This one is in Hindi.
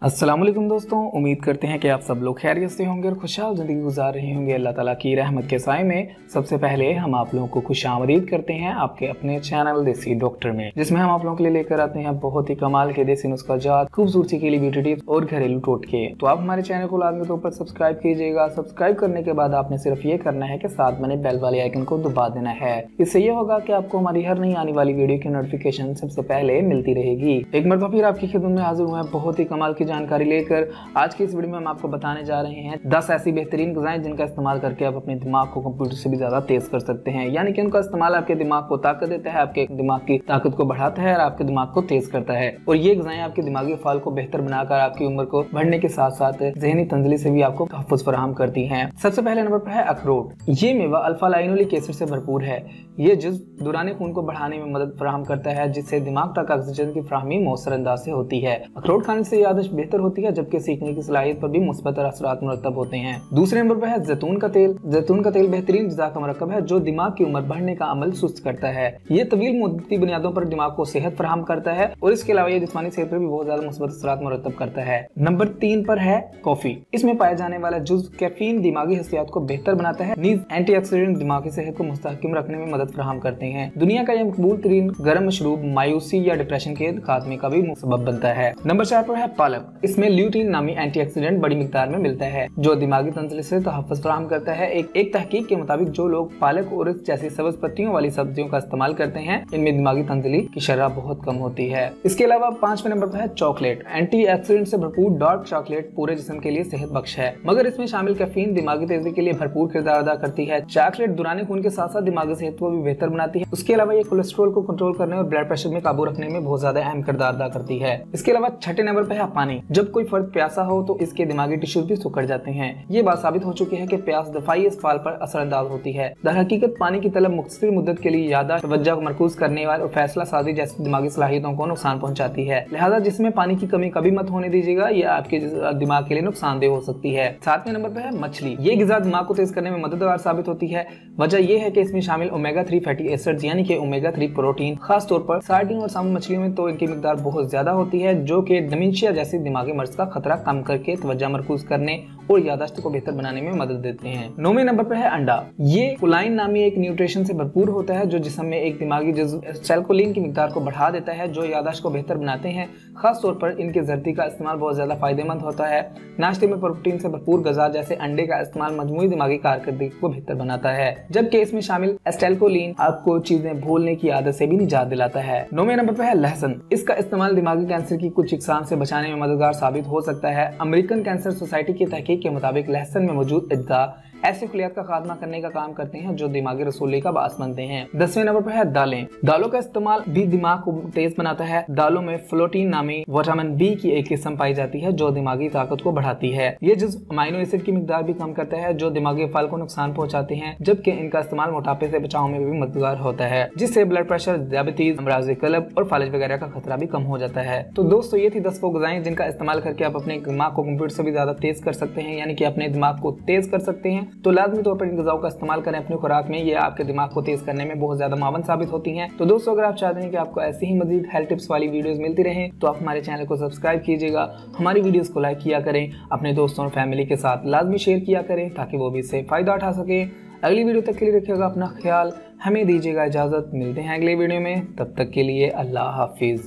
अस्सलाम वालेकुम दोस्तों, उम्मीद करते हैं कि आप सब लोग खैरियत से होंगे और खुशहाल ज़िंदगी गुजार रहे होंगे अल्लाह ताला की रहमत के साए में। सबसे पहले हम आप लोगों को खुशामदीद करते हैं आपके अपने चैनल देसी डॉक्टर में, जिसमें हम आप लोगों के लिए लेकर आते हैं बहुत ही कमाल के देसी नुस्खा जात, खूबसूरती के लिए ब्यूटी टिप्स और घरेलू टोटके। तो आप हमारे चैनल को लाजमी तौर पर सब्सक्राइब कीजिएगा। सब्सक्राइब करने के बाद आपने सिर्फ ये करना है कि साथ बने बेल वाले आइकन को दबा देना है। इससे ये होगा कि आपको हमारी हर नई आने वाली वीडियो की नोटिफिकेशन सबसे पहले मिलती रहेगी। एक मरतबा फिर आपकी खिदमत में हाजिर हुए हैं बहुत ही कमाल की जानकारी लेकर। आज की इस वीडियो में हम आपको बताने जा रहे हैं 10 ऐसी बेहतरीन ग़िज़ाएं जिनका इस्तेमाल करके आप अपने दिमाग को कंप्यूटर से भी ज्यादा तेज कर सकते हैं। यानी कि उनका इस्तेमाल आपके दिमाग को ताकत देता है, आपके दिमाग की ताकत को बढ़ाता है और आपके दिमाग को तेज करता है। और ये ग़िज़ाएं आपके दिमागी फ़ाल को बेहतर बनाकर आपकी उम्र को बढ़ने के साथ साथ ज़हनी तंजली से भी आपको तहफ़्फ़ुज़ फराहम करती हैं। सबसे पहले नंबर पर है अखरोट। ये मेवा अल्फा लाइनोलिक एसिड से भरपूर है। ये जिस्म दौरान खून को बढ़ाने में मदद फराहम करता है, जिससे दिमाग तक ऑक्सीजन की फराहमी मौसर अंदाज से होती है। अखरोट खाने से याददाश्त बेहतर होती है, जबकि सीखने की सलाहियत पर भी मुस्बत असरात मुरतब होते हैं। दूसरे नंबर पर है जैतून का तेल। जैतून का तेल बेहतरीन ग़िज़ा का मरकब है जो दिमाग की उम्र बढ़ने का अमल सुस्त करता है। ये तवील मुद्दती बुनियादों पर दिमाग को सेहत फराहम करता है और इसके अलावा ये जिस्मानी सेहत पर भी बहुत ज्यादा मुस्बत असरात मुरतब करता है। नंबर 3 पर है कॉफी। इसमें पाया जाने वाला जुज़ कैफीन दिमागी हस्सियात को बेहतर बनाता है, नीज एंटीऑक्सीडेंट दिमागी सेहत को मुस्तहकम रखने में मदद फराहम करते हैं। दुनिया का यह मकबूल तरीन गर्म मशरूब मायूसी या डिप्रेशन के खात्मे का भी सबब बनता है। नंबर 4 पर है पालक। इसमें ल्यूटीन नामी एंटीऑक्सीडेंट बड़ी मिकदार में मिलता है जो दिमागी तंत्रिका से तहफ़्फ़ुज़ फराहम करता है। एक तहकीक के मुताबिक जो लोग पालक और जैसी सब्ज पत्तियों वाली सब्जियों का इस्तेमाल करते हैं, इनमें दिमागी तंजली की शरह बहुत कम होती है। इसके अलावा 5वें नंबर पर है चॉकलेट। एंटीऑक्सीडेंट से भरपूर डार्क चॉकलेट पूरे जिस्म के लिए सेहत बख्श है, मगर इसमें शामिल कैफीन दिमागी तेजी के लिए भरपूर किरदार अदा करती है। चॉकलेट दौरान खून के साथ साथ दिमागी सेहत को भी बेहतर बनाती है। उसके अलावा ये कोलेस्ट्रॉल को कंट्रोल करने और ब्लड प्रेशर में काबू रखने में बहुत ज्यादा अहम किरदार अदा करती है। इसके अलावा 6ठे नंबर पर है पानी। जब कोई फर्द प्यासा हो तो इसके दिमागी टिश्यूज भी सुखड़ जाते हैं। ये बात साबित हो चुकी है कि प्यास दफाई इस फाल पर असरअंदाज होती है। दरहकीकत पानी की तलब मुख्तसर मुद्दत के लिए याददाश्त, तवज्जो को मरकूज करने वाले और फैसला साजी जैसी दिमागी सलाहियतों को नुकसान पहुंचाती है। लिहाजा जिसमें पानी की कमी कभी मत होने दीजिएगा, ये आपके दिमाग के लिए नुकसानदेह हो सकती है। 7वें नंबर पर है मछली। ये ग़िज़ा दिमाग को तेज करने में मददगार साबित होती है। वजह यह है कि इसमें शामिल ओमेगा 3 फैटी एसिड्स यानी कि ओमेगा 3 प्रोटीन, खास तौर पर सार्डिन और साल्मन मछलियों में तो इनकी मिकदार बहुत ज्यादा होती है, जो कि डिमेंशिया जैसी दिमागी मर्ज का खतरा कम करके तवज्जो मरकूज करने और याददाश्त को बेहतर बनाने में मदद देते हैं। 9वें नंबर पर है अंडा। ये कोलाइन नामी एक न्यूट्रिशन से भरपूर होता है जो जिस्म में एक दिमागी जिस्म सेलकोलिन की मिकदार को बढ़ा देता है, जो याददाश्त को बेहतर बनाते हैं। खास तौर पर इनके जर्दी का इस्तेमाल बहुत ज्यादा फायदेमंद होता है। नाश्ते में प्रोटीन से भरपूर ग़िज़ा जैसे अंडे का इस्तेमाल मजमूई दिमागी कारकर्दगी को बेहतर बनाता है, जबकि इसमें शामिल एसिटाइलकोलिन आपको चीजें भूलने की आदत से भी निजात दिलाता है। 9वें नंबर पर है लहसुन। इसका इस्तेमाल दिमागी कैंसर की कुछ इकसाम से बचाने में मददगार साबित हो सकता है। अमेरिकन कैंसर सोसाइटी की तहकीक के मुताबिक लहसुन में मौजूद अज्जा ऐसे खुलियात का खात्मा करने का काम करते हैं जो दिमागी रसूली का बास बनते हैं। 10वें नंबर पर है दालें। दालों का इस्तेमाल भी दिमाग को तेज बनाता है। दालों में फ्लोटीन नामी विटामिन बी की एक किस्म पाई जाती है जो दिमागी ताकत को बढ़ाती है। ये जिस्म अमीनो एसिड की मिकदार भी कम करता है जो दिमागी फाल को नुकसान पहुंचाते हैं, जबकि इनका इस्तेमाल मोटापे से बचाव में भी मददगार होता है, जिससे ब्लड प्रेशर, डायबिटीज, अमराज़ क़ल्ब और फालिज वगैरह का खतरा भी कम हो जाता है। तो दोस्तों, ये थी 10 वो ग़िज़ाएं जिनका इस्तेमाल करके आप अपने दिमाग को कंप्यूटर से भी ज्यादा तेज कर सकते हैं, यानी कि अपने दिमाग को तेज कर सकते हैं। तो लाजमी तौर पर इन ग़िज़ाओं का इस्तेमाल करें अपनी खुराक में, ये आपके दिमाग को तेज करने में बहुत ज्यादा मावन साबित होती हैं। तो दोस्तों, अगर आप चाहते हैं कि आपको ऐसी ही मजीद हेल्थ टिप्स वाली वीडियोस मिलती रहें तो आप हमारे चैनल को सब्सक्राइब कीजिएगा, हमारी वीडियोस को लाइक किया करें, अपने दोस्तों और फैमिली के साथ लाजमी शेयर किया करें ताकि वो भी इससे फायदा उठा सके। अगली वीडियो तक के लिए रखिएगा अपना ख्याल, हमें दीजिएगा इजाजत। मिलते हैं अगले वीडियो में, तब तक के लिए अल्लाह हाफिज।